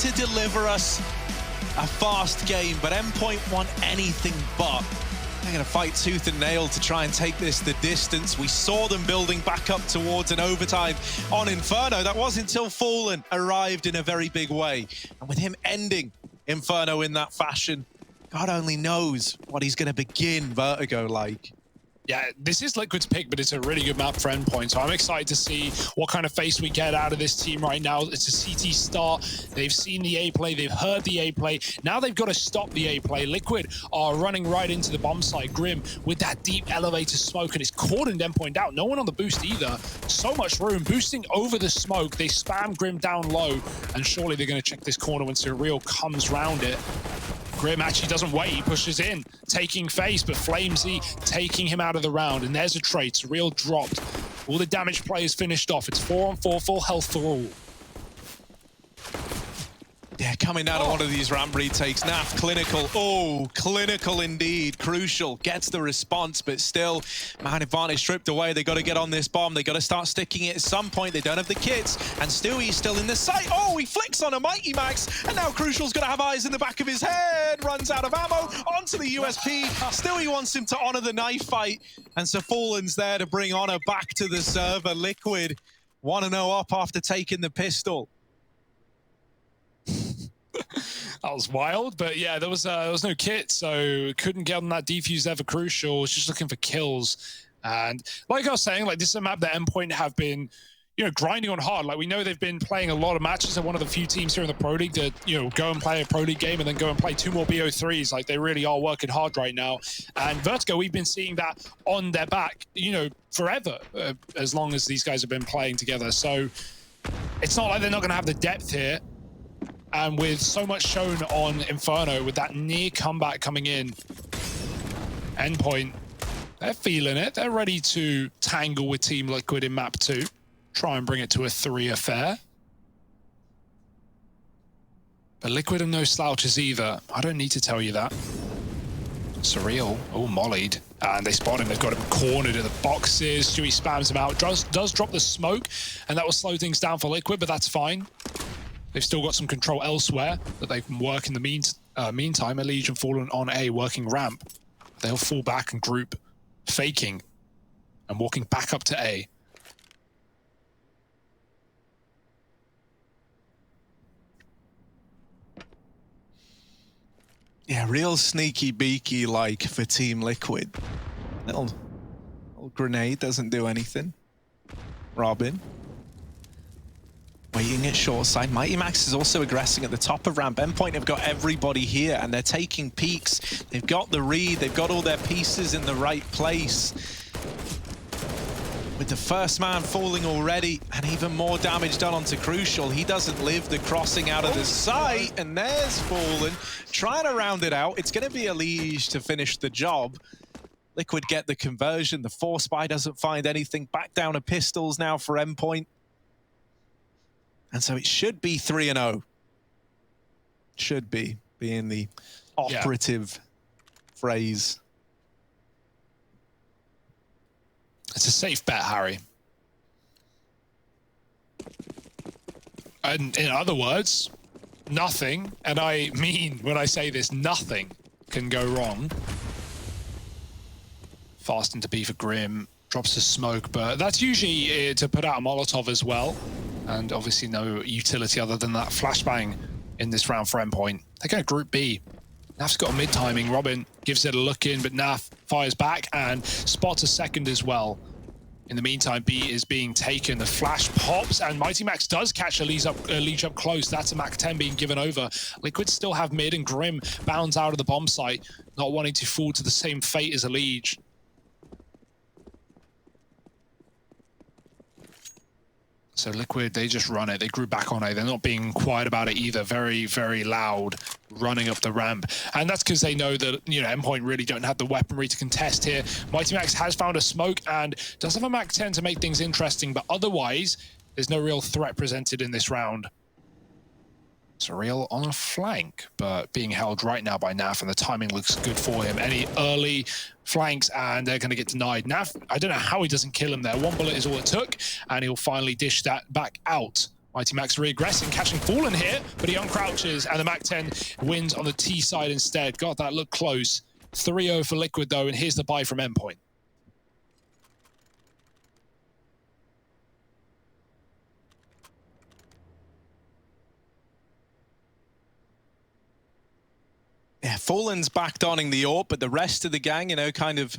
to deliver us a fast game, but Endpoint want anything but. They're going to fight tooth and nail to try and take this the distance. We saw them building back up towards an overtime on Inferno. That was until Fallen arrived in a very big way. And with him ending Inferno in that fashion, God only knows what he's going to begin Vertigo like. Yeah, this is Liquid's pick, but it's a really good map for Endpoint, so I'm excited to see what kind of face we get out of this team right now. It's a CT start. They've seen the A play, they've heard the A play. Now they've got to stop the A play. Liquid are running right into the bomb site. Grim with that deep elevator smoke, and it's cordoned Endpoint out. No one on the boost either. So much room. Boosting over the smoke. They spam Grim down low, and surely they're going to check this corner when Surreal comes round it. Grim actually doesn't wait, he pushes in, taking face, but Flamesy taking him out of the round, and there's a trade. Surreal dropped. All the damage players finished off. It's 4-on-4, full health for all. Yeah, coming down to one of these ramp retakes. Naf, clinical. Oh, clinical indeed. Crucial. Gets the response, but still, man, advantage stripped away. They got to get on this bomb. They got to start sticking it at some point. They don't have the kits. And Stewie's still in the sight. Oh, he flicks on a Mighty Max. And now Crucial's going to have eyes in the back of his head. Runs out of ammo. Onto the USP. Stewie wants him to honor the knife fight. And so Fallen's there to bring honor back to the server. Liquid 1-0 up after taking the pistol. That was wild, but yeah, there was no kit, so couldn't get on that defuse there for Crucial. Was just looking for kills. And like I was saying, like, this is a map that Endpoint have been, you know, grinding on hard. Like, we know they've been playing a lot of matches. They're one of the few teams here in the Pro League that, you know, go and play a Pro League game and then go and play 2 more BO3s. Like, they really are working hard right now. And Vertigo, we've been seeing that on their back, you know, forever, as long as these guys have been playing together. So it's not like they're not going to have the depth here. And with so much shown on Inferno, with that near comeback coming in, Endpoint, they're feeling it. They're ready to tangle with Team Liquid in map 2. Try and bring it to a 3 affair. But Liquid are no slouches either. I don't need to tell you that. Surreal, oh, mollied. And they spot him, they've got him cornered in the boxes. Stewie spams him out, does drop the smoke, and that will slow things down for Liquid, but that's fine. They've still got some control elsewhere that they can work in the meantime. A Legion Fallen on A, working ramp. They'll fall back and group, faking, and walking back up to A. Yeah, real sneaky beaky like for Team Liquid. Little grenade doesn't do anything. Robin. Waiting at short side. Mighty Max is also aggressing at the top of ramp. Endpoint have got everybody here and they're taking peeks. They've got the read, they've got all their pieces in the right place. With the first man falling already and even more damage done onto Crucial. He doesn't live the crossing out of the sight, and there's Fallen. Trying to round it out. It's going to be a Liege to finish the job. Liquid get the conversion. The Force Spy doesn't find anything. Back down to pistols now for Endpoint. And so it should be 3-0. Should be, being the operative phrase. It's a safe bet, Harry. And in other words, nothing, and I mean when I say this, nothing can go wrong. Fast into B for Grim, drops the smoke, but that's usually to put out a Molotov as well. And obviously no utility other than that flashbang in this round for Endpoint. They're going to group B. Naf's got a mid-timing. Robin gives it a look in, but Naf fires back and spots a second as well. In the meantime, B is being taken. The flash pops, and Mighty Max does catch a Liege up close. That's a Mac 10 being given over. Liquid still have mid, and Grim bounds out of the bomb site, not wanting to fall to the same fate as a Liege. So Liquid, they just run it. They grew back on it. They're not being quiet about it either. Very, very loud, running up the ramp. And that's because they know that, you know, Endpoint really don't have the weaponry to contest here. Mighty Max has found a smoke and does have a Mac 10 to make things interesting, but otherwise, there's no real threat presented in this round. Surreal on a flank, but being held right now by Naf, and the timing looks good for him. Any early flanks, and they're going to get denied. Naf, I don't know how he doesn't kill him there. One bullet is all it took, and he'll finally dish that back out Mighty Max regressing, catching Fallen here, but he uncrouches, and the Mac-10 wins on the T side instead. God, that looked close. 3-0 for Liquid, though, and here's the buy from Endpoint. Yeah, Fallen's back donning the AWP, but the rest of the gang, you know, kind of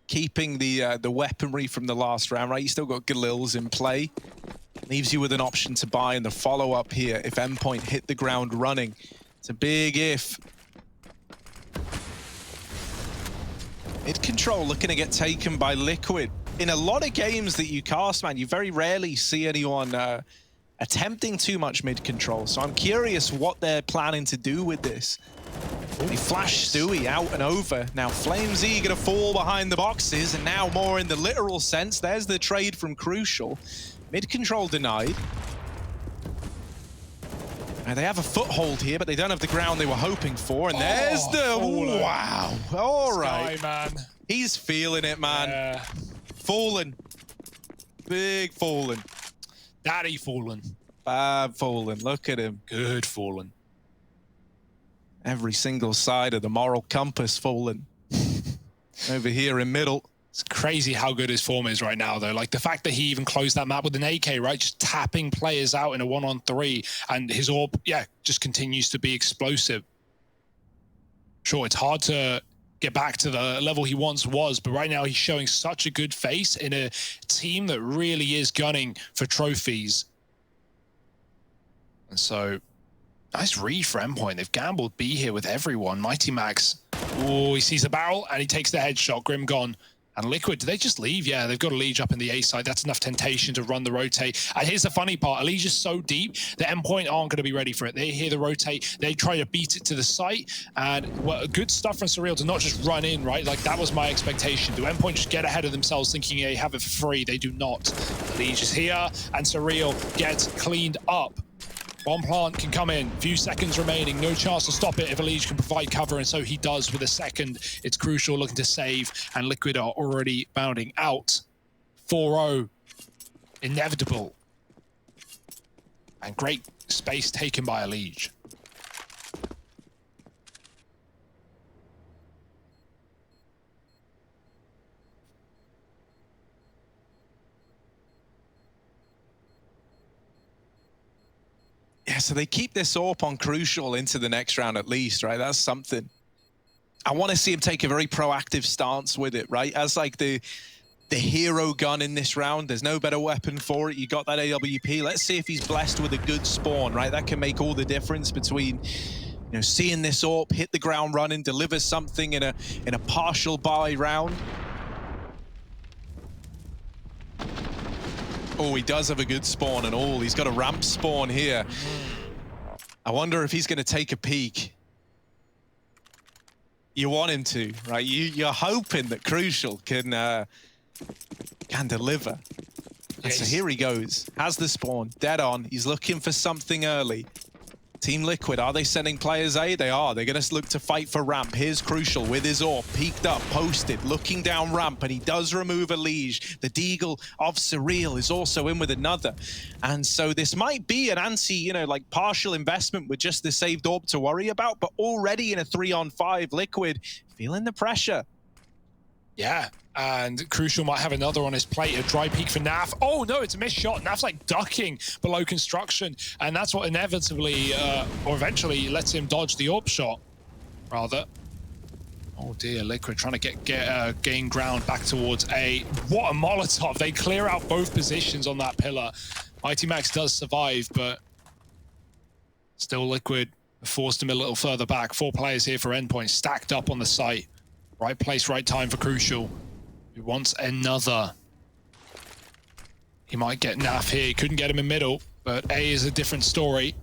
keeping the weaponry from the last round, right? You still got Galil's in play. Leaves you with an option to buy in the follow-up here if Endpoint hit the ground running. It's a big if. Mid-control looking to get taken by Liquid. In a lot of games that you cast, man, you very rarely see anyone attempting too much mid-control. So I'm curious what they're planning to do with this. They flash Stewie out and over. Now FlameZ gonna fall behind the boxes, and now more in the literal sense. There's the trade from Crucial. Mid-control denied. Now they have a foothold here, but they don't have the ground they were hoping for. And there's the... Fallen. Wow. All right. Sky, man. He's feeling it, man. Yeah. Fallen. Big Fallen. Daddy Fallen. Bad Fallen. Look at him. Good Fallen. Every single side of the moral compass Fallen. Over here in middle. It's crazy how good his form is right now, though. Like, the fact that he even closed that map with an AK, right? Just tapping players out in a 1-on-3. And his AWP, yeah, just continues to be explosive. Sure, it's hard to get back to the level he once was, but right now he's showing such a good face in a team that really is gunning for trophies. And so, nice read for Endpoint. They've gambled B here with everyone. Mighty Max, oh, he sees the barrel and he takes the headshot. Grim gone. And Liquid, do they just leave? Yeah, they've got a Liege up in the A side. That's enough temptation to run the rotate. And here's the funny part. A Liege is so deep that Endpoint aren't going to be ready for it. They hear the rotate. They try to beat it to the site. And well, good stuff from Surreal to not just run in, right? Like, that was my expectation. Do Endpoint just get ahead of themselves thinking they have it for free? They do not. Liege is here, and Surreal gets cleaned up. Bomb plant can come in, few seconds remaining, no chance to stop it if Liege can provide cover, and so he does with a second. It's Crucial looking to save, and Liquid are already bounding out. 4-0, inevitable. And great space taken by a Liege. Yeah, so they keep this AWP on Crucial into the next round at least, right? That's something. I want to see him take a very proactive stance with it, right? As like the hero gun in this round, there's no better weapon for it. You got that AWP. Let's see if he's blessed with a good spawn, right? That can make all the difference between, you know, seeing this AWP hit the ground running, deliver something in a partial buy round. Oh, he does have a good spawn and all. He's got a ramp spawn here. I wonder if he's going to take a peek. You want him to, right? You're hoping that Crucial can deliver. And so here he goes. Has the spawn. Dead on. He's looking for something early. Team Liquid, are they sending players A? They are. They're going to look to fight for ramp. Here's Crucial with his AWP, peeked up, posted, looking down ramp, and he does remove a Liege. The Deagle of Surreal is also in with another. And so this might be an anti, you know, like partial investment with just the saved AWP to worry about, but already in a 3-on-5, Liquid feeling the pressure. Yeah, and Crucial might have another on his plate, a dry peek for Naf. Oh no, it's a missed shot. Naf's like ducking below construction, and that's what inevitably, or eventually, lets him dodge the AWP shot, rather. Oh dear, Liquid trying to gain ground back towards A. What a Molotov. They clear out both positions on that pillar. Mighty Max does survive, but still Liquid forced him a little further back. 4 players here for Endpoint, stacked up on the site. Right place, right time for Crucial. He wants another. He might get Naf here. He couldn't get him in middle, but A is a different story.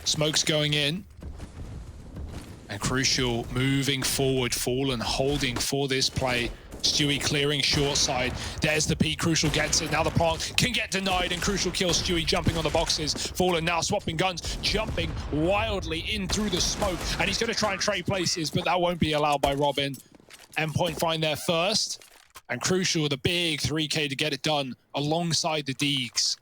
Smoke's going in. And Crucial moving forward. Fallen holding for this play. Stewie clearing short side. There's the peak. Crucial gets it. Now the plant can get denied, and Crucial kills Stewie, jumping on the boxes. Fallen now swapping guns, jumping wildly in through the smoke, and he's going to try and trade places, but that won't be allowed by Robin. Endpoint find there first, and Crucial with a big 3K to get it done alongside the Deags.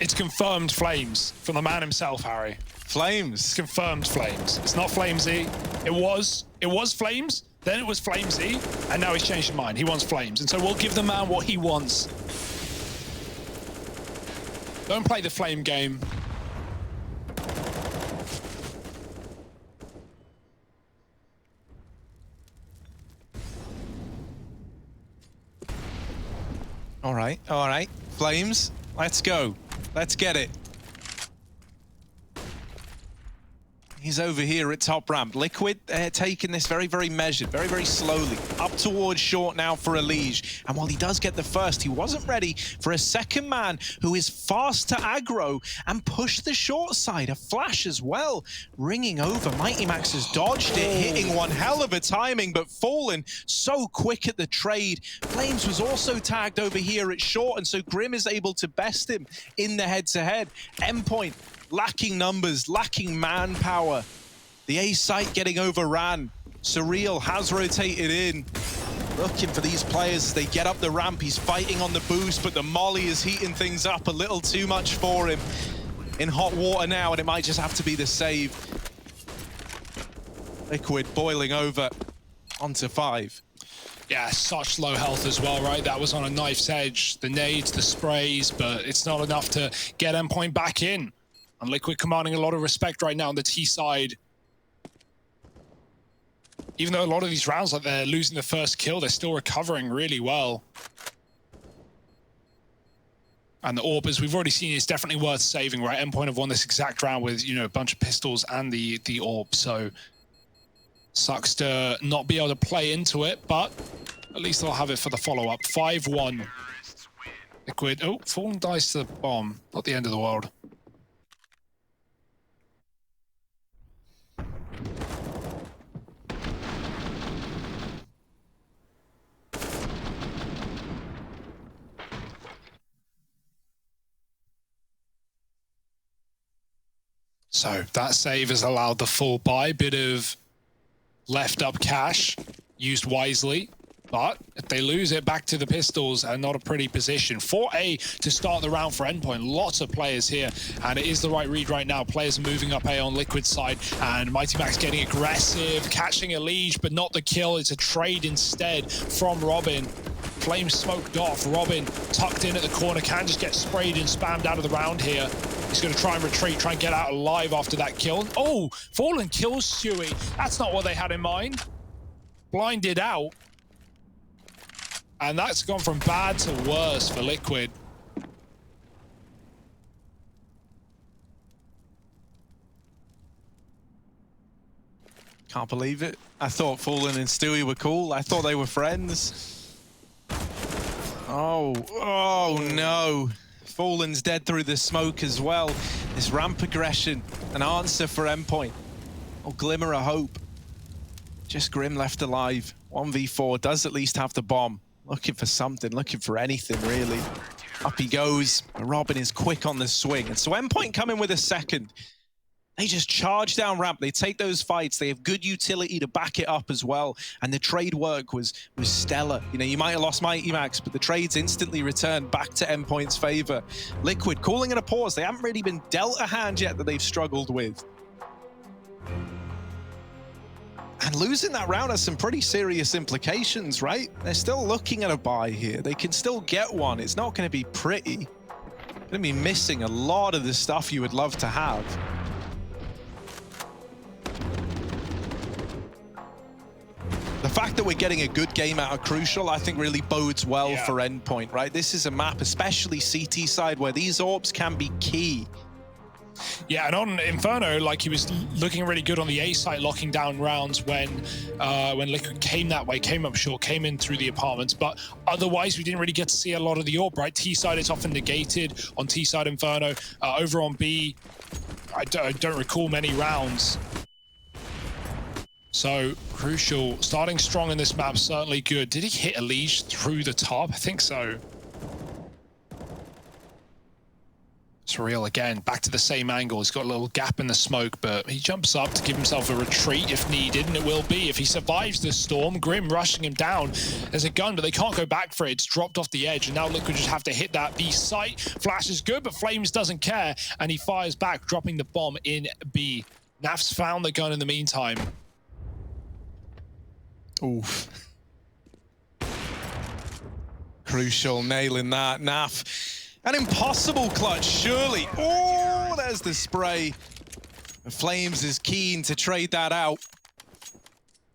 It's confirmed flames from the man himself, Harry. Flames. It's confirmed flames. It's not flamesy. It was flames, then it was flamesy, and now he's changed his mind. He wants flames, and so we'll give the man what he wants. Don't play the flame game. All right, Flames, let's go. Let's get it. He's over here at top ramp. Liquid taking this very, very measured, very, very slowly. Up towards short now for Elige. And while he does get the first, he wasn't ready for a second man who is fast to aggro and push the short side. A flash as well, ringing over. Mighty Max has dodged it, hitting one hell of a timing, but Fallen so quick at the trade. Flames was also tagged over here at short, and so Grim is able to best him in the head-to-head. Endpoint lacking numbers, lacking manpower. The A site getting overran. Surreal has rotated in, looking for these players as they get up the ramp. He's fighting on the boost, but the molly is heating things up a little too much for him. In hot water now, and it might just have to be the save. Liquid boiling over onto 5. Yeah, such low health as well, right? That was on a knife's edge. The nades, the sprays, but it's not enough to get Endpoint back in. And Liquid commanding a lot of respect right now on the T side. Even though a lot of these rounds, like they're losing the first kill, they're still recovering really well. And the orb, as we've already seen, is definitely worth saving, right? Endpoint have won this exact round with, you know, a bunch of pistols and the orb. So sucks to not be able to play into it, but at least they'll have it for the follow-up. 5-1. Liquid. Oh, Fallen dies to the bomb. Not the end of the world. So that save has allowed the full buy, bit of left up cash, used wisely. But if they lose it, back to the pistols and not a pretty position. 4A to start the round for Endpoint. Lots of players here, and it is the right read right now. Players moving up A on Liquid side, and Mighty Max getting aggressive, catching Elige, but not the kill. It's a trade instead from Robin. Flames smoked off. Robin tucked in at the corner, can just get sprayed and spammed out of the round here. He's going to try and retreat, try and get out alive after that kill. Oh, Fallen kills Stewie. That's not what they had in mind. Blinded out. And that's gone from bad to worse for Liquid. Can't believe it. I thought Fallen and Stewie were cool. I thought they were friends. Oh no. Fallen's dead through the smoke as well. This ramp aggression, an answer for Endpoint. Oh, glimmer of hope. Just Grim left alive. 1v4 does at least have the bomb. Looking for something, looking for anything really. Up he goes. Robin is quick on the swing. And so Endpoint come in with a second. They just charge down ramp. They take those fights. They have good utility to back it up as well. And the trade work was stellar. You know, you might have lost Mighty Max, but the trades instantly returned back to Endpoint's favor. Liquid calling it a pause. They haven't really been dealt a hand yet that they've struggled with. And losing that round has some pretty serious implications, right? They're still looking at a buy here. They can still get one. It's not going to be pretty. Going to be missing a lot of the stuff you would love to have. The fact that we're getting a good game out of Crucial, I think really bodes well for Endpoint, right? This is a map, especially CT side, where these orbs can be key. Yeah, and on Inferno, like he was looking really good on the A site, locking down rounds when Liquid came that way, came up short, came in through the apartments. But otherwise, we didn't really get to see a lot of the orb, right? T side is often negated on T side Inferno. Over on B, I don't recall many rounds. So Crucial starting strong in this map, certainly good. Did he hit Elige through the top? I think so. Surreal again, back to the same angle. He's got a little gap in the smoke, but he jumps up to give himself a retreat if needed, and it will be if he survives the storm. Grim rushing him down. There's a gun, but they can't go back for it. It's dropped off the edge, and now Liquid just have to hit that B site. Flash is good, but Flames doesn't care, and he fires back, dropping the bomb in B. Naf's found the gun in the meantime. Oof. Crucial, nailing that. Naf. An impossible clutch, surely. Oh, there's the spray. Flames is keen to trade that out.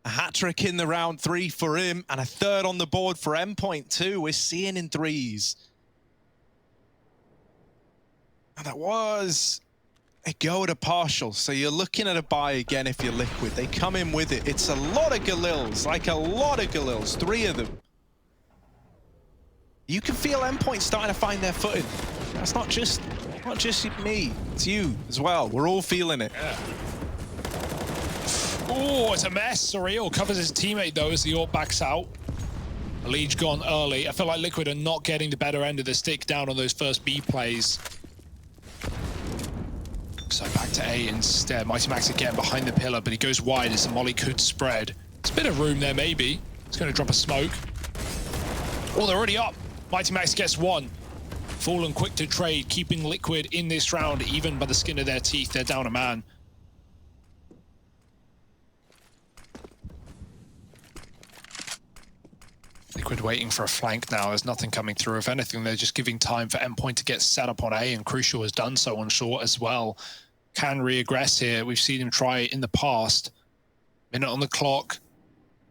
A hat-trick in the round 3 for him, and a third on the board for Endpoint too. We're seeing in threes. And that was a go at a partial, so you're looking at a buy again if you're Liquid. They come in with it. It's a lot of Galils, like a lot of Galils, 3 of them. You can feel Endpoint starting to find their footing. That's not just me, it's you as well. We're all feeling it. Yeah. Oh, it's a mess. Surreal covers his teammate though as the AWP backs out. The lead's gone early. I feel like Liquid are not getting the better end of the stick down on those first B plays. So back to A instead. Mighty Max again behind the pillar, but he goes wide as the molly could spread. There's a bit of room there maybe. He's going to drop a smoke. Oh, they're already up. Mighty Max gets one. Fallen quick to trade, keeping Liquid in this round, even by the skin of their teeth. They're down a man. Liquid waiting for a flank now. There's nothing coming through. If anything, they're just giving time for Endpoint to get set up on A, and Crucial has done so on short as well. Can reaggress here. We've seen him try it in the past. Minute on the clock.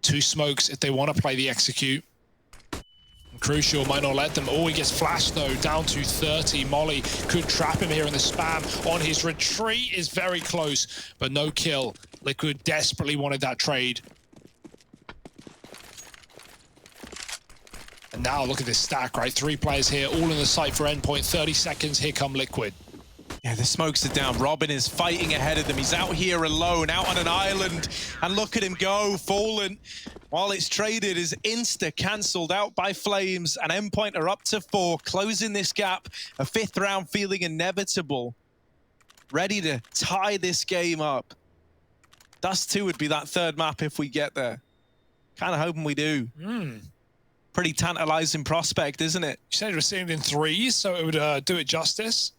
2 smokes if they want to play the execute. Crucial might not let them. Oh, he gets flashed though, down to 30. Molly could trap him here in the spam. On his retreat is very close, but no kill. Liquid desperately wanted that trade. And now look at this stack, right? 3 players here, all in the site for Endpoint. 30 seconds, here come Liquid. Yeah, the smokes are down. Robin is fighting ahead of them. He's out here alone, out on an island. And look at him go. Fallen, while it's traded, is insta-cancelled out by Flames. And Endpoint are up to 4, closing this gap. A 5th round feeling inevitable. Ready to tie this game up. Dust 2 would be that 3rd map if we get there. Kind of hoping we do. Pretty tantalizing prospect, isn't it? You said it was seen in 3s, so it would do it justice.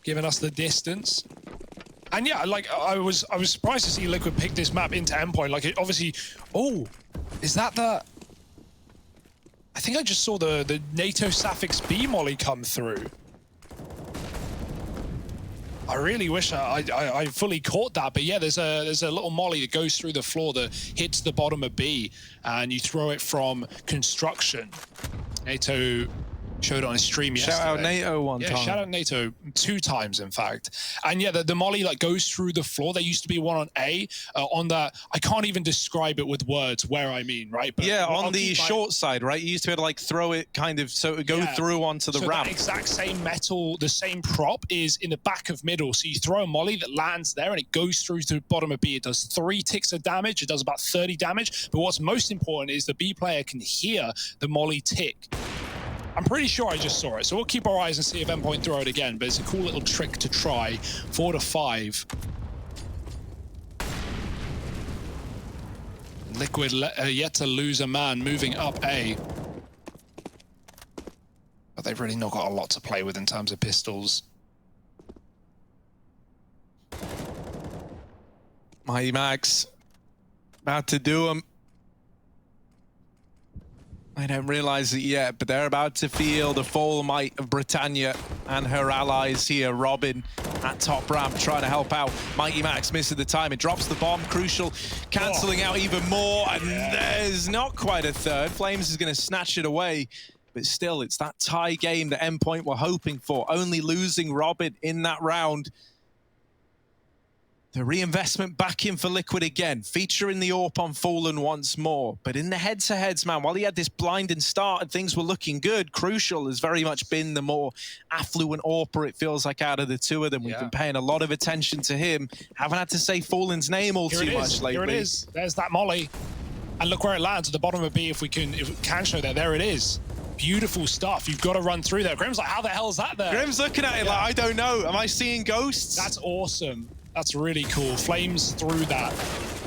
Giving us the distance. And yeah, like I was surprised to see Liquid pick this map into Endpoint. Like it obviously, oh, is that the? I think I just saw the NATO Sapphics B molly come through. I really wish I fully caught that, but yeah, there's a little molly that goes through the floor that hits the bottom of B, and you throw it from construction. NATO showed it on his stream yesterday. Shout out NATO one time. Yeah, shout out NATO 2 times, in fact. And yeah, the molly like goes through the floor. There used to be one on A, on that. I can't even describe it with words where I mean, right? But yeah, on the short side, right? You used to be able to like throw it kind of so it would go through onto the ramp. That exact same metal, the same prop is in the back of middle. So you throw a molly that lands there and it goes through to the bottom of B. It does 3 ticks of damage. It does about 30 damage. But what's most important is the B player can hear the molly tick. I'm pretty sure I just saw it, so we'll keep our eyes and see if Endpoint throw it again, but it's a cool little trick to try. 4 to 5. Liquid yet to lose a man, moving up A. But they've really not got a lot to play with in terms of pistols. Mighty Max, about to do them. I don't realize it yet, but they're about to feel the full might of Britannia and her allies here. Robin at top ramp trying to help out. Mighty Max misses the time. It drops the bomb. Crucial cancelling out even more. And there's not quite a 3rd. Flames is going to snatch it away. But still, it's that tie game that Endpoint were hoping for. Only losing Robin in that round. The reinvestment back in for Liquid again, featuring the AWP on Fallen once more. But in the head-to-heads, man, while he had this blinding start and things were looking good, Crucial has very much been the more affluent AWPer, it feels like, out of the 2 of them. We've been paying a lot of attention to him. Haven't had to say Fallen's name all too much lately. Here it is. There's that molly. And look where it lands at the bottom of B if we can show that. There it is. beautiful stuff. You've got to run through there. Grim's like, how the hell is that there? Grim's looking at it like, I don't know. Am I seeing ghosts? That's awesome. That's really cool. Flames through that.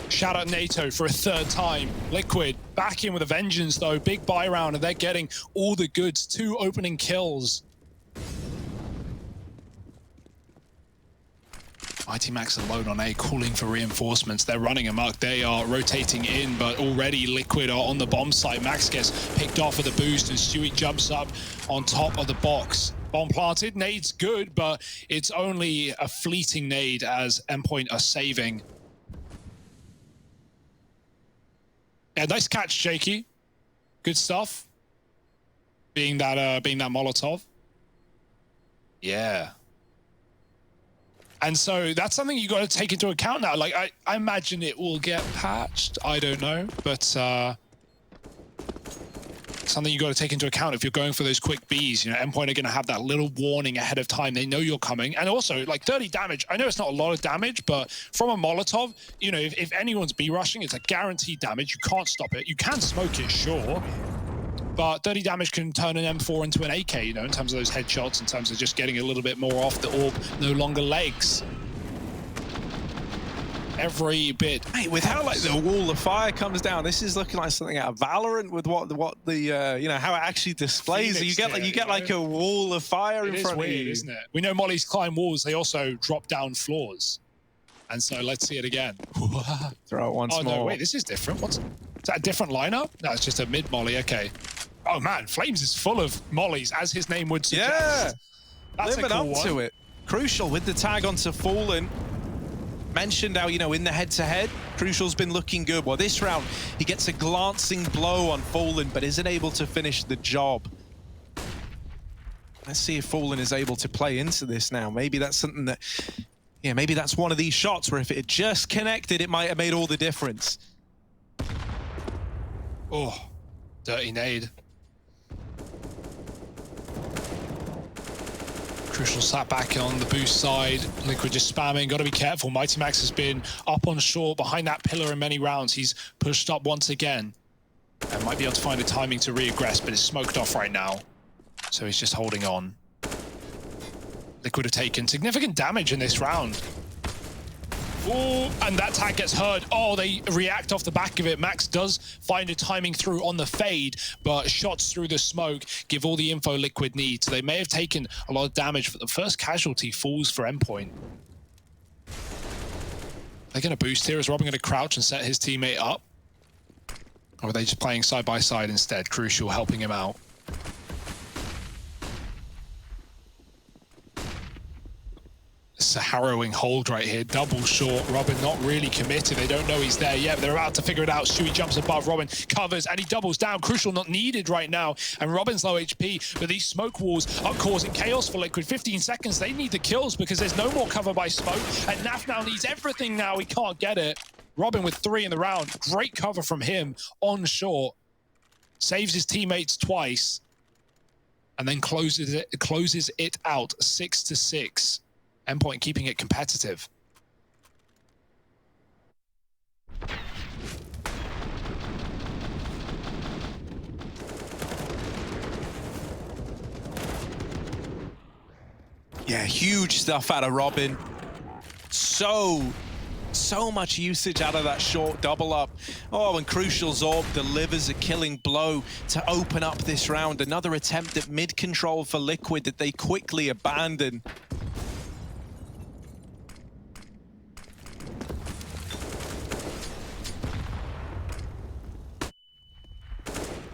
Shout out NATO for a third time. Liquid back in with a vengeance though. Big buy round and they're getting all the goods. 2 opening kills. Mighty Max alone on A, calling for reinforcements. They're running amok. They are rotating in, but already Liquid are on the bomb site. Max gets picked off with a boost, and Stewie jumps up on top of the box. Bomb planted. Nade's good, but it's only a fleeting nade as Endpoint are saving. Yeah, nice catch, Shaky. Good stuff. Being that Molotov. Yeah. And so that's something you got to take into account now. Like, I imagine it will get patched. I don't know, but something you got to take into account if you're going for those quick Bs. You know, Endpoint are going to have that little warning ahead of time. They know you're coming. And also, like, 30 damage. I know it's not a lot of damage, but from a Molotov, you know, if anyone's B rushing, it's a guaranteed damage. You can't stop it. You can smoke it, sure. But 30 damage can turn an M4 into an AK, you know, in terms of those headshots, in terms of just getting a little bit more off the orb, no longer legs. Every bit. Mate, with how like the wall of fire comes down, this is looking like something out of Valorant with what the you know, how it actually displays. Phoenix You get like a wall of fire in front of you. Isn't it? We know Mollies climb walls, they also drop down floors. And so let's see it again. Throw it once more. Oh no, wait, this is different. Is that a different lineup? No, it's just a mid molly, okay. Oh man, Flames is full of mollies, as his name would suggest. Yeah, that's living a cool up one. to it. Crucial with the tag onto Fallen. Mentioned how, you know, in the head-to-head, Crucial's been looking good. Well, this round, he gets a glancing blow on Fallen, but isn't able to finish the job. Let's see if Fallen is able to play into this now. Maybe that's something that, yeah, maybe that's one of these shots where if it had just connected, it might have made all the difference. Oh, dirty nade. Crucial sat back on the boost side. Liquid just spamming. Got to be careful. Mighty Max has been up on short behind that pillar in many rounds. He's pushed up once again. And might be able to find a timing to re-aggress, but it's smoked off right now. So he's just holding on. Liquid have taken significant damage in this round. Oh, and that tag gets heard. Oh, they react off the back of it. Max does find a timing through on the fade, but shots through the smoke give all the info Liquid needs. So they may have taken a lot of damage, but the first casualty falls for Endpoint. They're going to boost here. Is Robin going to crouch and set his teammate up? Or are they just playing side by side instead? Crucial helping him out. It's a harrowing hold right here. Double short. Robin not really committed. They don't know he's there yet. They're about to figure it out. Stewie jumps above. Robin covers and he doubles down. Crucial not needed right now. And Robin's low HP, but these smoke walls are causing chaos for Liquid. 15 seconds. They need the kills because there's no more cover by smoke. And Naf now needs everything now. He can't get it. Robin with 3 in the round. Great cover from him on short. Saves his teammates twice. And then closes it out 6-6. Endpoint keeping it competitive. Yeah, huge stuff out of Robin. So much usage out of that short double up. Oh, and Crucial's orb delivers a killing blow to open up this round. Another attempt at mid control for Liquid that they quickly abandon.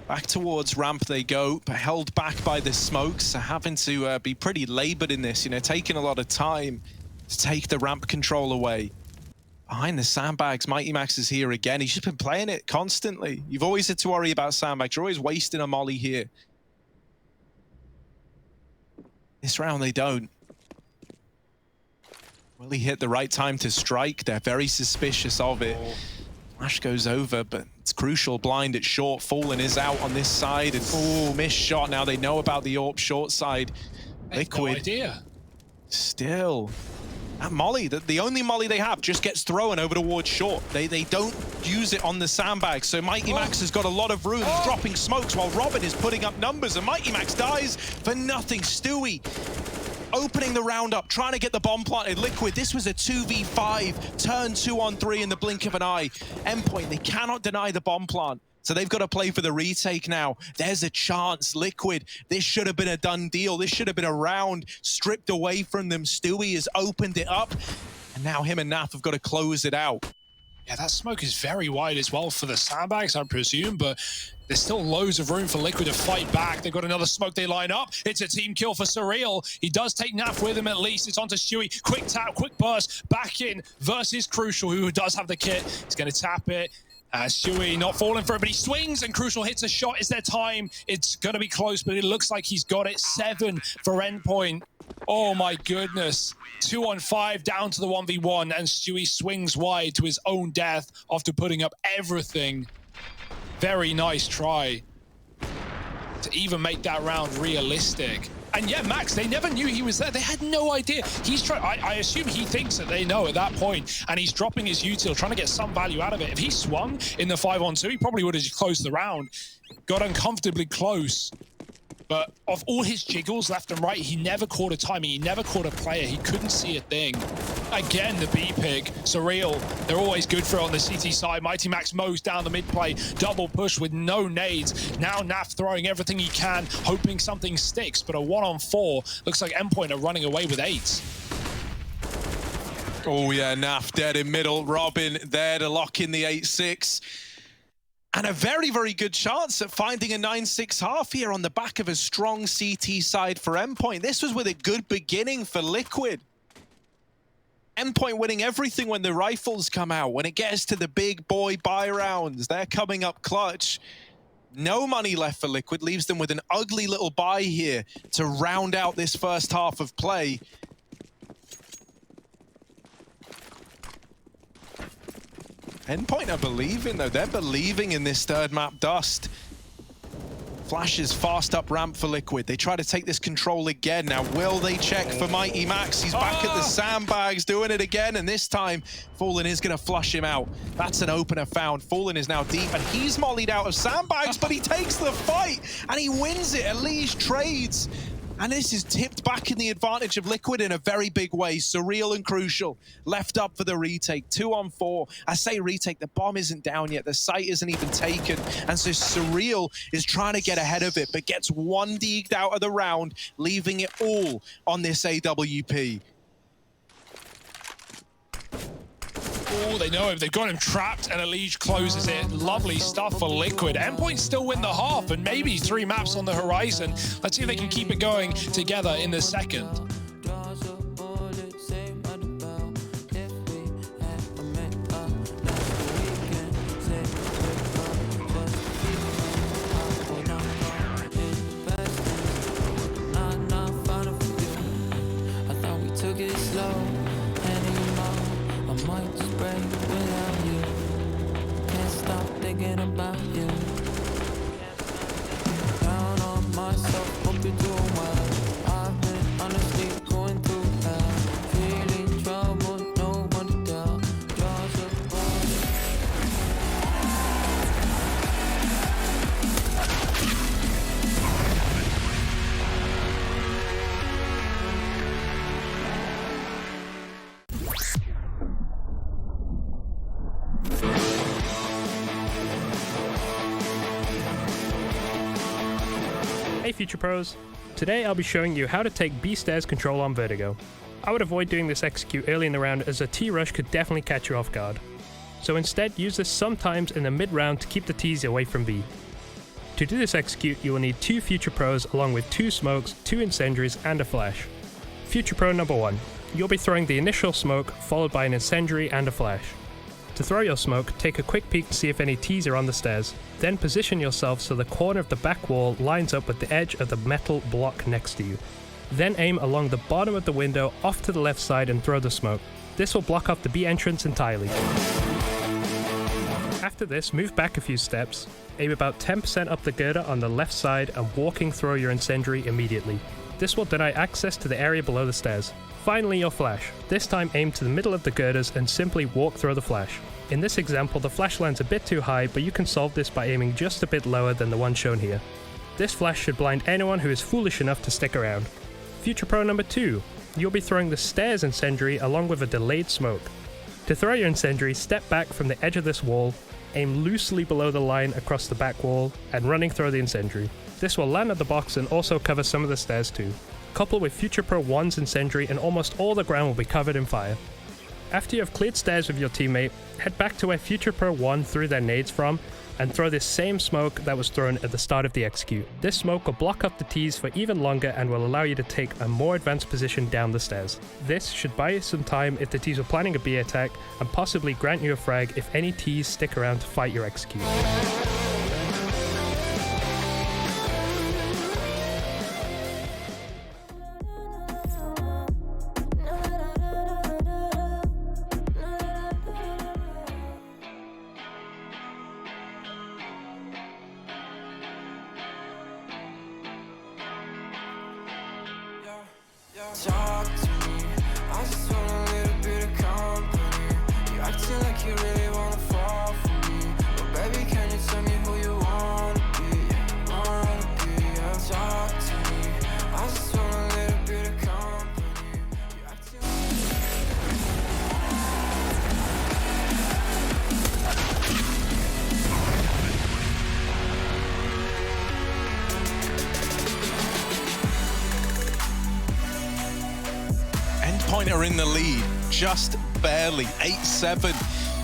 Back towards ramp they go, but held back by the smokes, so having to be pretty labored in this, you know, taking a lot of time to take the ramp control away. Behind the sandbags, Mighty Max is here again. He's just been playing it constantly. You've always had to worry about sandbags. You're always wasting a molly here. This round they don't. Will he hit the right time to strike? They're very suspicious of it. Flash goes over, but it's Crucial blind at short. Fallen is out on this side, and oh, missed shot. Now they know about the AWP short side. Liquid. No idea. Still That molly, the only molly they have, just gets thrown over towards short. They don't use it on the sandbag, so Mighty Max has got a lot of room. He's dropping smokes while Robin is putting up numbers, and Mighty Max dies for nothing. Stewie opening the round up, trying to get the bomb planted. Liquid, this was a 2v5, turn 2-on-3 in the blink of an eye. Endpoint, they cannot deny the bomb plant. So they've got to play for the retake now. There's a chance. Liquid, this should have been a done deal. This should have been a round stripped away from them. Stewie has opened it up, and now him and Naf have got to close it out. Yeah, that smoke is very wide as well for the sandbags, I presume, but there's still loads of room for Liquid to fight back. They've got another smoke they line up. It's a team kill for Surreal. He does take Naf with him at least. It's onto Stewie. Quick tap, quick burst, back in versus Crucial, who does have the kit. He's going to tap it. Stewie not falling for it, but he swings, and Crucial hits a shot. It's their time. It's going to be close, but it looks like he's got it. 7 for Endpoint. Oh my goodness. 2-on-5 down to the 1v1, and Stewie swings wide to his own death after putting up everything. Very nice try to even make that round realistic. And yeah, Max, they never knew he was there. They had no idea. He's trying. I assume he thinks that they know at that point, and he's dropping his util, trying to get some value out of it. If he swung in the 5-on-2, he probably would have just closed the round. Got uncomfortably close. But of all his jiggles left and right, he never caught a timing. He never caught a player. He couldn't see a thing. Again, the B pick. Surreal, they're always good for it on the CT side. Mighty Max mows down the mid play. Double push with no nades. Now Naf throwing everything he can, hoping something sticks. But a 1-on-4 looks like Endpoint are running away with 8. Oh yeah, Naf dead in middle. Robin there to lock in the 8-6. And a very, very good chance at finding a 9-6 half here on the back of a strong CT side for Endpoint. This was with a good beginning for Liquid. Endpoint winning everything when the rifles come out. When it gets to the big boy buy rounds, they're coming up clutch. No money left for Liquid, leaves them with an ugly little buy here to round out this first half of play. Endpoint are believing, though. They're believing in this third map, Dust. Flashes fast up ramp for Liquid. They try to take this control again. Now, will they check for Mighty Max? He's back at the sandbags, doing it again, and this time, Fallen is going to flush him out. That's an opener found. Fallen is now deep, and he's mollied out of sandbags, but he takes the fight, and he wins it. Elise trades. And this is tipped back in the advantage of Liquid in a very big way. Surreal and Crucial left up for the retake. 2-on-4. I say retake, the bomb isn't down yet. The site isn't even taken. And so Surreal is trying to get ahead of it, but gets one deeked out of the round, leaving it all on this AWP. Oh, they know him. They've got him trapped, and Elige closes it. Lovely stuff for Liquid. Endpoint still win the half, and maybe 3 maps on the horizon. Let's see if they can keep it going together in the second. About you. Down on myself, hope you're doing well. I've been honestly going through hell. Feeling trouble, no one to tell. Jaws of Hey Future Pros! Today I'll be showing you how to take B stairs control on Vertigo. I would avoid doing this execute early in the round as a T-rush could definitely catch you off guard. So instead use this sometimes in the mid round to keep the T's away from B. To do this execute you will need 2 Future Pros along with 2 smokes, 2 incendiaries and a flash. Future Pro number 1. You'll be throwing the initial smoke followed by an incendiary and a flash. To throw your smoke, take a quick peek to see if any T's are on the stairs. Then position yourself so the corner of the back wall lines up with the edge of the metal block next to you. Then aim along the bottom of the window off to the left side and throw the smoke. This will block off the B entrance entirely. After this, move back a few steps, aim about 10% up the girder on the left side and walking throw your incendiary immediately. This will deny access to the area below the stairs. Finally, your flash. This time aim to the middle of the girders and simply walk through the flash. In this example, the flash lands a bit too high, but you can solve this by aiming just a bit lower than the one shown here. This flash should blind anyone who is foolish enough to stick around. Future Pro number 2. You'll be throwing the stairs incendiary along with a delayed smoke. To throw your incendiary, step back from the edge of this wall, aim loosely below the line across the back wall, and running throw the incendiary. This will land at the box and also cover some of the stairs too. Couple with Future Pro 1's incendiary and almost all the ground will be covered in fire. After you have cleared stairs with your teammate, head back to where Future Pro 1 threw their nades from and throw this same smoke that was thrown at the start of the execute. This smoke will block up the T's for even longer and will allow you to take a more advanced position down the stairs. This should buy you some time if the T's were planning a B attack and possibly grant you a frag if any T's stick around to fight your execute. Talk to me, I just want a little bit of company. You acting like you really wanna fall for me, but baby, can you tell me who you wanna be? Yeah. Talk to me, I just want a little bit of company. You acting Endpoint are in the lead, just barely, 8-7.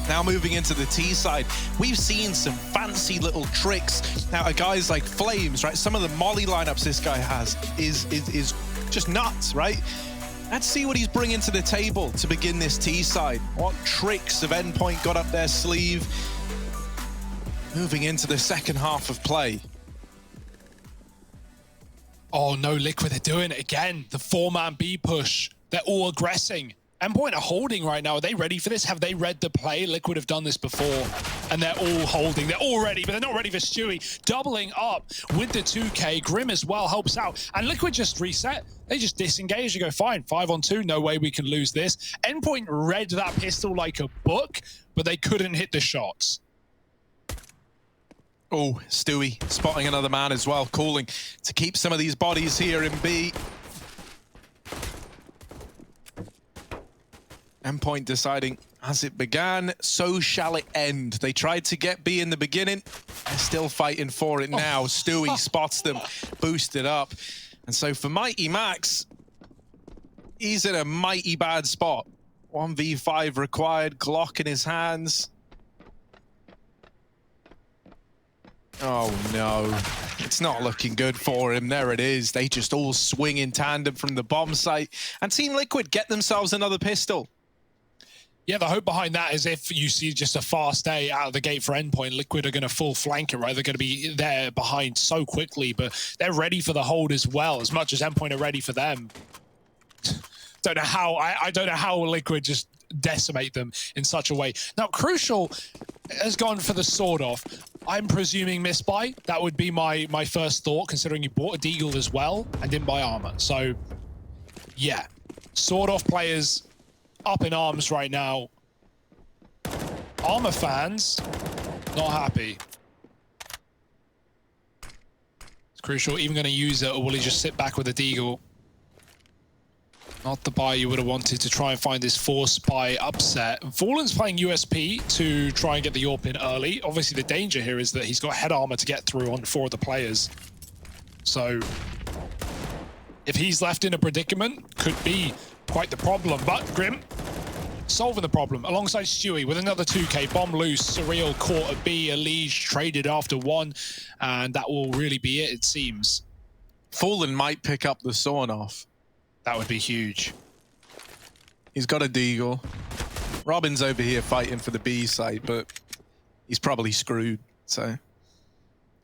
Now moving into the T side, we've seen some fancy little tricks out of guys like Flames, right? Some of the molly lineups this guy has is just nuts, right? Let's see what he's bringing to the table to begin this T side. What tricks have Endpoint got up their sleeve? Moving into the second half of play. Oh no, Liquid are doing it again. The 4-man B push. They're all aggressing. Endpoint are holding right now. Are they ready for this? Have they read the play? Liquid have done this before. And they're all holding. They're all ready, but they're not ready for Stewie. Doubling up with the 2K. Grim as well helps out. And Liquid just reset. They just disengage. You go, fine, 5-on-2. No way we can lose this. Endpoint read that pistol like a book, but they couldn't hit the shots. Oh, Stewie spotting another man as well, calling to keep some of these bodies here in B. Endpoint deciding, as it began, so shall it end. They tried to get B in the beginning. They're still fighting for it now. Stewie spots them, boosted up. And so for Mighty Max, he's in a mighty bad spot. 1v5 required, Glock in his hands. Oh no, it's not looking good for him. There it is. They just all swing in tandem from the bomb site. And Team Liquid get themselves another pistol. Yeah, the hope behind that is if you see just a fast A out of the gate for Endpoint, Liquid are going to full flank it, right? They're going to be there behind so quickly, but they're ready for the hold as well, as much as Endpoint are ready for them. Don't know how, I don't know how Liquid just decimate them in such a way. Now, Crucial has gone for the sword off. I'm presuming misbuy. That would be my first thought, considering you bought a Deagle as well and didn't buy armor. So, yeah. Sword off players up in arms right now. Armor fans, not happy. Is Crucial even going to use it, or will he just sit back with a Deagle? Not the buy you would have wanted to try and find this force buy upset. Fallen's playing USP to try and get the AWP in early. Obviously, the danger here is that he's got head armor to get through on 4 of the players. So, if he's left in a predicament, could be quite the problem. But Grim solving the problem alongside Stewie with another 2K. Bomb loose, Surreal caught a B, a Liege traded after 1, and that will really be it seems. Fallen might pick up the sawn off. That would be huge. He's got a Deagle. Robin's over here fighting for the B side, but he's probably screwed, so.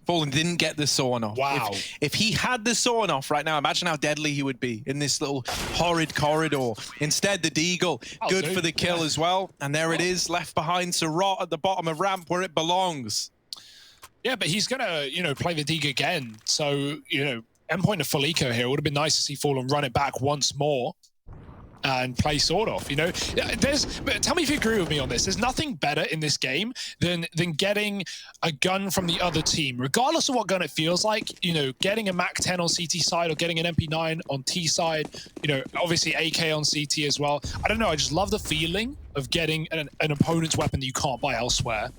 Fallen didn't get the sawn off. Wow. If he had the sawn off right now, imagine how deadly he would be in this little horrid corridor. Instead, the Deagle, good for the kill as well. And there it is, left behind to rot at the bottom of ramp where it belongs. Yeah, but he's gonna, play the Deagle again. So, Endpoint of full eco here. It would have been nice to see Fallen run it back once more. and play sword off. You know, but tell me if you agree with me on this. There's nothing better in this game than getting a gun from the other team, regardless of what gun it feels like. You know, getting a MAC-10 on CT side or getting an MP9 on T side. You know, obviously AK on CT as well. I don't know. I just love the feeling of getting an opponent's weapon that you can't buy elsewhere.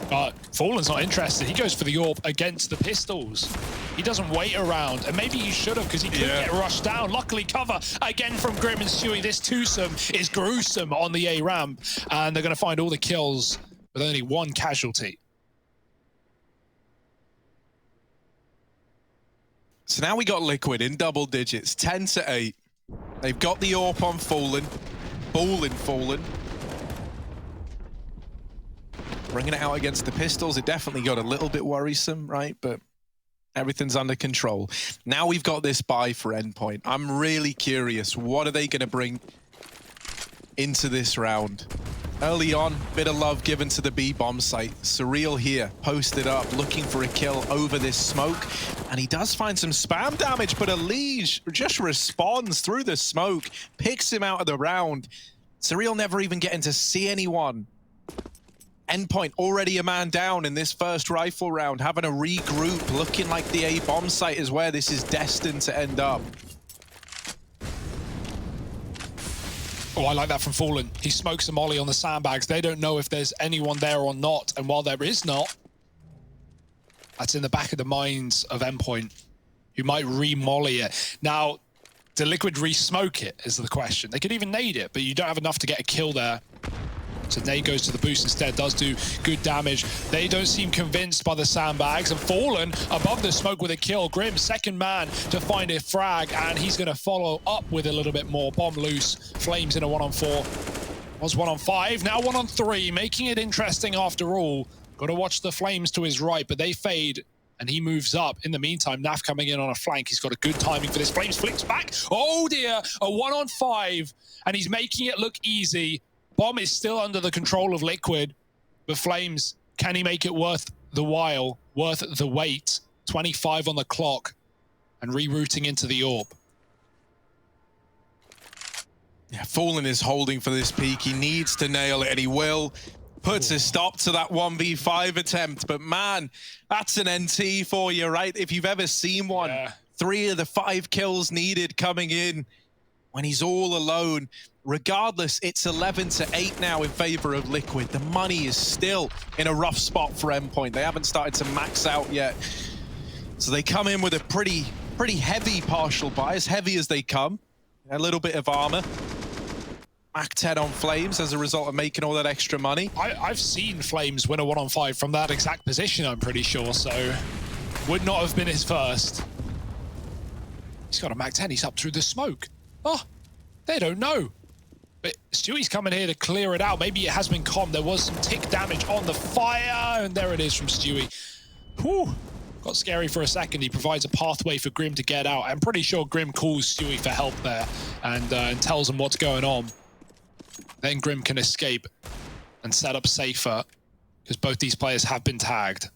But Fallen's not interested. He goes for the AWP against the pistols. He doesn't wait around, and maybe he should have, because he could get rushed down. Luckily, cover again from Grim and Stewie. This twosome is gruesome on the A ramp, and they're going to find all the kills with only one casualty. So now we got Liquid in double digits, 10-8. They've got the AWP on Fallen, Fallen. Bringing it out against the pistols, it definitely got a little bit worrisome, right? But everything's under control. Now we've got this buy for Endpoint. I'm really curious, what are they going to bring into this round? Early on, bit of love given to the B bomb site. Surreal here, posted up, looking for a kill over this smoke. And he does find some spam damage, but Elige just responds through the smoke, picks him out of the round. Surreal never even getting to see anyone. Endpoint already a man down in this first rifle round, having a regroup, looking like the A bomb site is where this is destined to end up. Oh, I like that from Fallen. He smokes a molly on the sandbags. They don't know if there's anyone there or not. And while there is not, that's in the back of the minds of Endpoint, who might re-molly it. Now, do Liquid re-smoke it is the question. They could even nade it, but you don't have enough to get a kill there. So nade goes to the boost instead, does do good damage. They don't seem convinced by the sandbags, and Fallen above the smoke with a kill. Grim, second man to find a frag, and he's going to follow up with a little bit more. Bomb loose, Flames in a 1-on-4. Was 1-on-5, now 1-on-3, making it interesting after all. Got to watch the Flames to his right, but they fade, and he moves up. In the meantime, Naf coming in on a flank. He's got a good timing for this. Flames flicks back. Oh dear, a 1-on-5, and he's making it look easy. Bomb is still under the control of Liquid, but Flames, can he make it worth the while, worth the wait? 25 on the clock, and rerouting into the AWP. Yeah, Fallen is holding for this peak. He needs to nail it, and he will. Puts a stop to that 1v5 attempt, but man, that's an NT for you, right? If you've ever seen one, Yeah. 3 of the 5 kills needed coming in when he's all alone. Regardless, it's 11-8 now in favor of Liquid. The money is still in a rough spot for Endpoint. They haven't started to max out yet. So they come in with a pretty heavy partial buy, as heavy as they come. A little bit of armor. MAC-10 on Flames as a result of making all that extra money. I've seen Flames win a 1-on-5 from that exact position, I'm pretty sure, so would not have been his first. He's got a MAC-10, he's up through the smoke. Oh, they don't know. But Stewie's coming here to clear it out. Maybe it has been calm. There was some tick damage on the fire, and there it is from Stewie. Whew. Got scary for a second. He provides a pathway for Grim to get out. I'm pretty sure Grim calls Stewie for help there and tells him what's going on. Then Grim can escape and set up safer, because both these players have been tagged.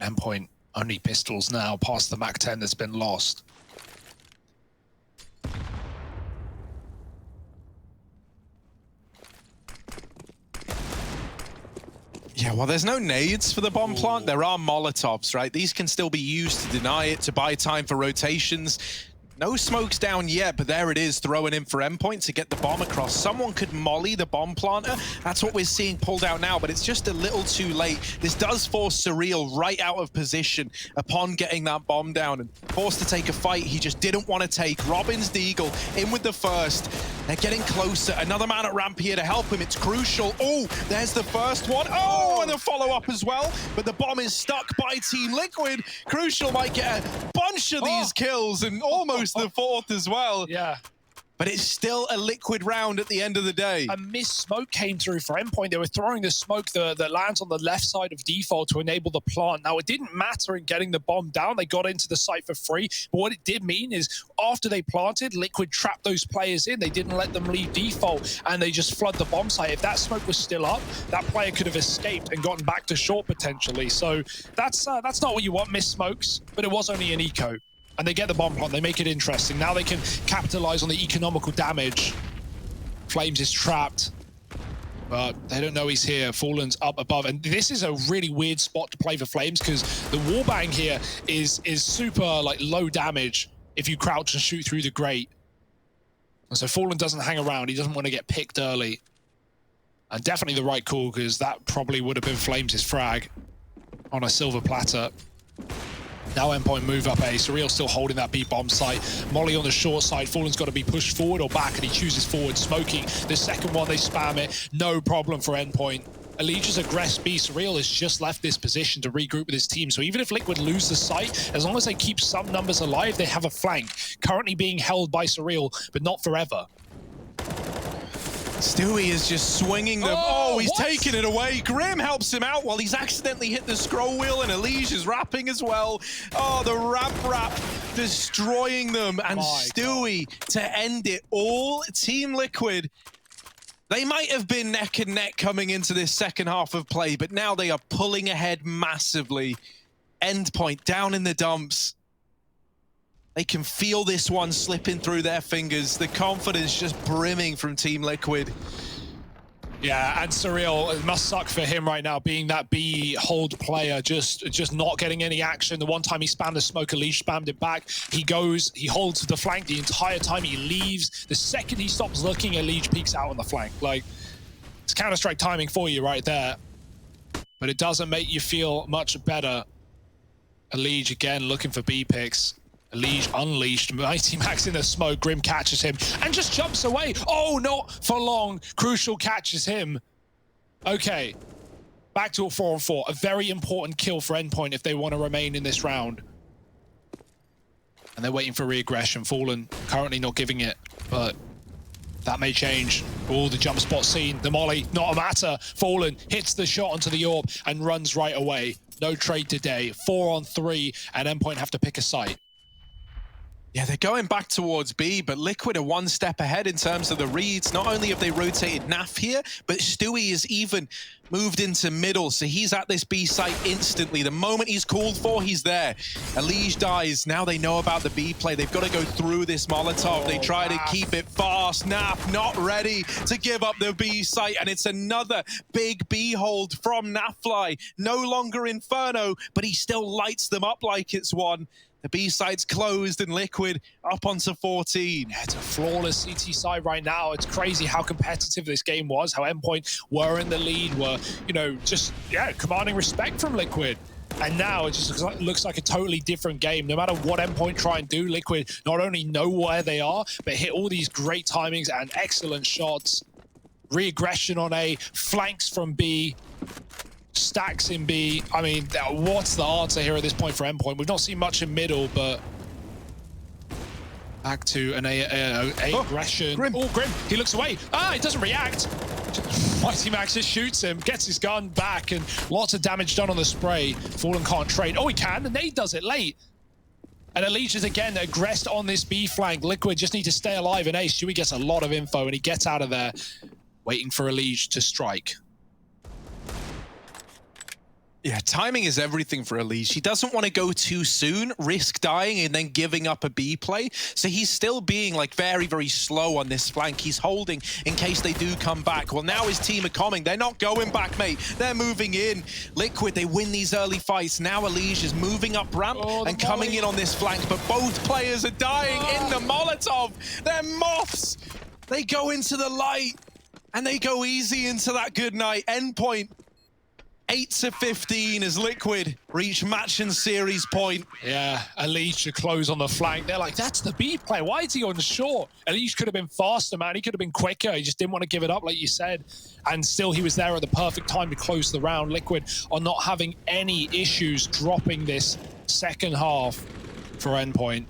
Endpoint, only pistols now past the MAC-10 that's been lost. Yeah, well, there's no nades for the bomb plant. There are Molotovs, right? These can still be used to deny it, to buy time for rotations. No smokes down yet, but there it is, throwing in for Endpoint to get the bomb across. Someone could molly the bomb planter. That's what we're seeing pulled out now, but it's just a little too late. This does force Surreal right out of position upon getting that bomb down and forced to take a fight he just didn't want to take. Robin's Deagle in with the first. They're getting closer. Another man at ramp here to help him. It's crucial. Oh, there's the first one. Oh, and the follow-up as well. But the bomb is stuck by Team Liquid. Crucial might get a bunch of these kills and almost the fourth as well. Yeah. But it's still a Liquid round at the end of the day. A missed smoke came through for Endpoint. They were throwing the smoke that lands on the left side of default to enable the plant. Now, it didn't matter in getting the bomb down. They got into the site for free. But what it did mean is after they planted, Liquid trapped those players in. They didn't let them leave default, and they just flood the bomb site. If that smoke was still up, that player could have escaped and gotten back to short potentially. So that's not what you want, missed smokes, but it was only an eco. and they get the bomb plant. They make it interesting. Now they can capitalize on the economical damage. Flames is trapped, but they don't know he's here. Fallen's up above, and this is a really weird spot to play for Flames because the wallbang here is super like low damage if you crouch and shoot through the grate. And so Fallen doesn't hang around. He doesn't want to get picked early. And definitely the right call, because that probably would have been Flames' frag on a silver platter. Now Endpoint move up A. Surreal still holding that B bomb site. Molly on the short side. Fallen's got to be pushed forward or back, and he chooses forward. Smoking the second one, they spam it. No problem for Endpoint. Allegiance aggress B. Surreal has just left this position to regroup with his team. So even if Liquid lose the site, as long as they keep some numbers alive, they have a flank. Currently being held by Surreal, but not forever. Stewie is just swinging them. Oh, he's taking it away. Grim helps him out while he's accidentally hit the scroll wheel, and Elige is wrapping as well. Oh, the wrap destroying them. And Stewie to end it all. Team Liquid, they might have been neck and neck coming into this second half of play, but now they are pulling ahead massively. Endpoint down in the dumps. They can feel this one slipping through their fingers. The confidence just brimming from Team Liquid. Yeah, and Surreal, it must suck for him right now, being that B hold player, just not getting any action. The one time he spammed the smoke, Elige spammed it back. He goes, he holds the flank the entire time. He leaves. The second he stops looking, Elige peeks out on the flank. Like, it's Counter-Strike timing for you right there. But it doesn't make you feel much better. Elige again looking for B picks. Elige unleashed, Mighty Max in the smoke, Grim catches him and just jumps away. Oh, not for long. Crucial catches him. Okay, back to a 4-on-4. A very important kill for Endpoint if they want to remain in this round. And they're waiting for re-aggression. Fallen currently not giving it, but that may change. Oh, the jump spot seen. The molly, not a matter. Fallen hits the shot onto the orb and runs right away. No trade today. 4-on-3, and Endpoint have to pick a site. Yeah, they're going back towards B, but Liquid are one step ahead in terms of the reads. Not only have they rotated Naf here, but Stewie is even moved into middle, so he's at this B site instantly. The moment he's called for, he's there. Elige dies. Now they know about the B play. They've got to go through this Molotov. They try to keep it fast. Naf not ready to give up the B site, and it's another big B hold from Nafly. No longer Inferno, but he still lights them up like it's one. The B side's closed and Liquid up onto 14. Yeah, it's a flawless CT side right now. It's crazy how competitive this game was, how Endpoint were in the lead, were, you know, just, yeah, commanding respect from Liquid. And now it just looks like a totally different game. No matter what Endpoint try and do, Liquid not only know where they are, but hit all these great timings and excellent shots. Re-aggression on A, flanks from B. Stacks in B. I mean, what's the answer here at this point for Endpoint? We've not seen much in middle, but back to an A aggression. Grim. Oh, Grim. He looks away. Ah, he doesn't react. Mighty Max just shoots him, gets his gun back, and lots of damage done on the spray. Fallen can't trade. Oh, he can, and Nate does it late. And Elige is again aggressed on this B flank. Liquid just need to stay alive, and Ace, Stewie gets a lot of info, and he gets out of there, waiting for Elige to strike. Yeah, timing is everything for Elige. He doesn't want to go too soon, risk dying and then giving up a B play. So he's still being like very, very slow on this flank. He's holding in case they do come back. Well, now his team are coming. They're not going back, mate. They're moving in. Liquid, they win these early fights. Now Elige is moving up ramp and coming in on this flank. But both players are dying in the Molotov. They're moths. They go into the light and they go easy into that good night. Endpoint. 8-15 as Liquid reach match and series point. Yeah, Elige to close on the flank. They're like, that's the B play. Why is he on short? Elige could have been faster, man. He could have been quicker. He just didn't want to give it up, like you said. And still, he was there at the perfect time to close the round. Liquid are not having any issues dropping this second half for Endpoint.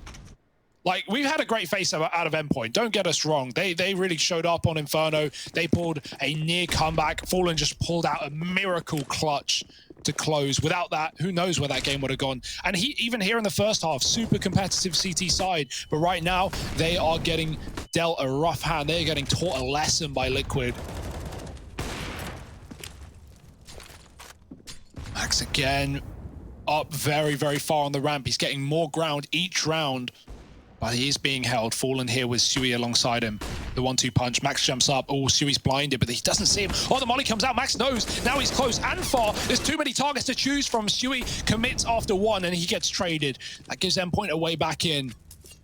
Like, we've had a great face out of Endpoint. Don't get us wrong. They really showed up on Inferno. They pulled a near comeback. Fallen just pulled out a miracle clutch to close. Without that, who knows where that game would have gone. And even here in the first half, super competitive CT side. But right now, they are getting dealt a rough hand. They're getting taught a lesson by Liquid. Max again. up very, very far on the ramp. He's getting more ground each round, but he is being held. Fallen here with Sui alongside him. The 1-2 punch. Max jumps up. Oh, Sui's blinded, but he doesn't see him. Oh, the molly comes out. Max knows. Now he's close and far. There's too many targets to choose from. Sui commits after one, and he gets traded. That gives Endpoint a way back in.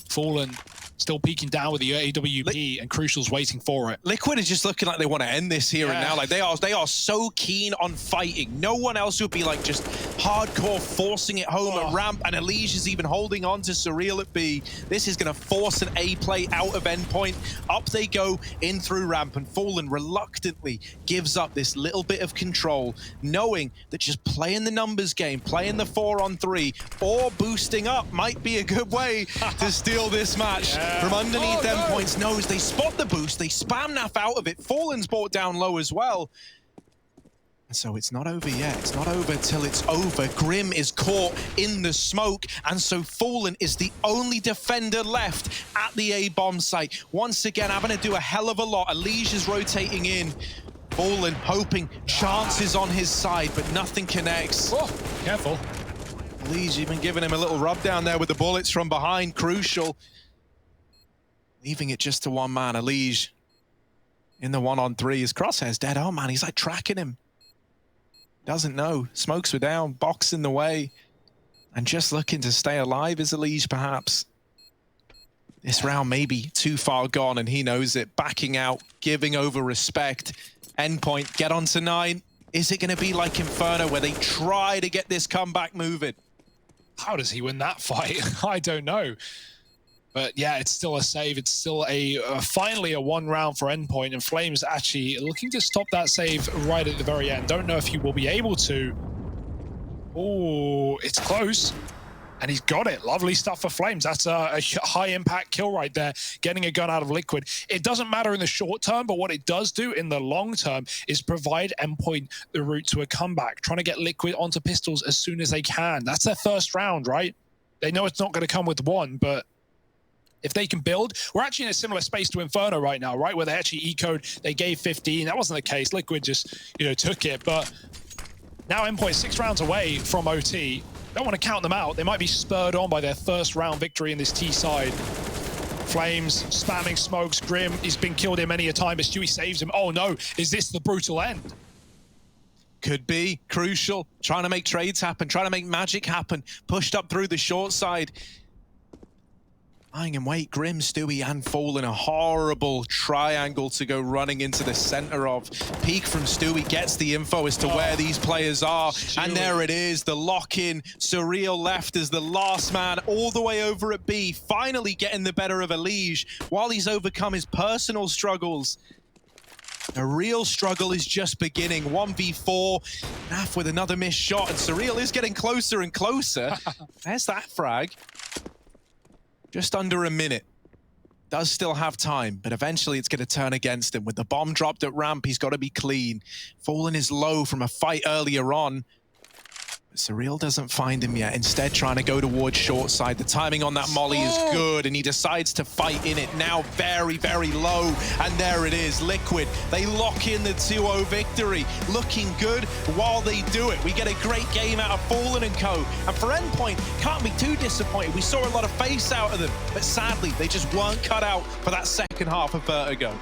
Fallen still peeking down with the AWP, and Crucial's waiting for it. Liquid is just looking like they want to end this here and now. Like they are so keen on fighting. No one else would be like just hardcore forcing it home at ramp, and Elige is even holding on to Surreal at B. This is going to force an A play out of Endpoint. Up they go in through ramp, and Fallen reluctantly gives up this little bit of control, knowing that just playing the numbers game, playing the 4-on-3, or boosting up might be a good way to steal this match. From underneath Endpoint's nose, they spot the boost, they spam Naf out of it. Fallen's brought down low as well. And so it's not over yet. It's not over till it's over. Grim is caught in the smoke, and so Fallen is the only defender left at the A-bomb site. Once again, having to do a hell of a lot. Elige is rotating in. Fallen hoping chances on his side, but nothing connects. Oh, careful. Elige even giving him a little rub down there with the bullets from behind. Crucial. Leaving it just to one man. Elige in the 1-on-3. His crosshair's dead. Oh man, he's like tracking him. Doesn't know. Smokes were down, box in the way, and just looking to stay alive is Elige perhaps. This round may be too far gone, and he knows it. Backing out, giving over respect. Endpoint, get on to 9. Is it going to be like Inferno, where they try to get this comeback moving? How does he win that fight? I don't know. But yeah, it's still a save. It's still a finally a 1 round for Endpoint, and Flames actually looking to stop that save right at the very end. Don't know if he will be able to. Oh, it's close. And he's got it. Lovely stuff for Flames. That's a high impact kill right there, getting a gun out of Liquid. It doesn't matter in the short term, but what it does do in the long term is provide Endpoint the route to a comeback, trying to get Liquid onto pistols as soon as they can. That's their first round, right? They know it's not going to come with 1, but if they can build, we're actually in a similar space to Inferno right now, right? Where they actually ecoed, they gave 15. That wasn't the case. Liquid just, took it. But now Endpoint 6 rounds away from OT. Don't want to count them out. They might be spurred on by their first round victory in this T side. Flames spamming smokes. Grim, he's been killed here many a time, but Stewie saves him. Oh no, is this the brutal end? Could be. Crucial, trying to make trades happen, trying to make magic happen. Pushed up through the short side. Lying in wait, Grim, Stewie, and Fallen. A horrible triangle to go running into the center of. Peek from Stewie gets the info as to where these players are. Stewie. And there it is, the lock-in. Surreal left as the last man all the way over at B, finally getting the better of Elige while he's overcome his personal struggles. The real struggle is just beginning. 1v4, Naf with another missed shot, and Surreal is getting closer and closer. There's that frag. Just under a minute. Does still have time, but eventually it's going to turn against him. With the bomb dropped at ramp, he's got to be clean. Fallen is low from a fight earlier on. But Surreal doesn't find him yet. Instead, trying to go towards short side. The timing on that molly is good, and he decides to fight in it. Now very, very low. And there it is, Liquid. They lock in the 2-0 victory. Looking good while they do it. We get a great game out of Fallen and co. And for Endpoint, can't be too disappointed. We saw a lot of face out of them, but sadly, they just weren't cut out for that second half of Vertigo.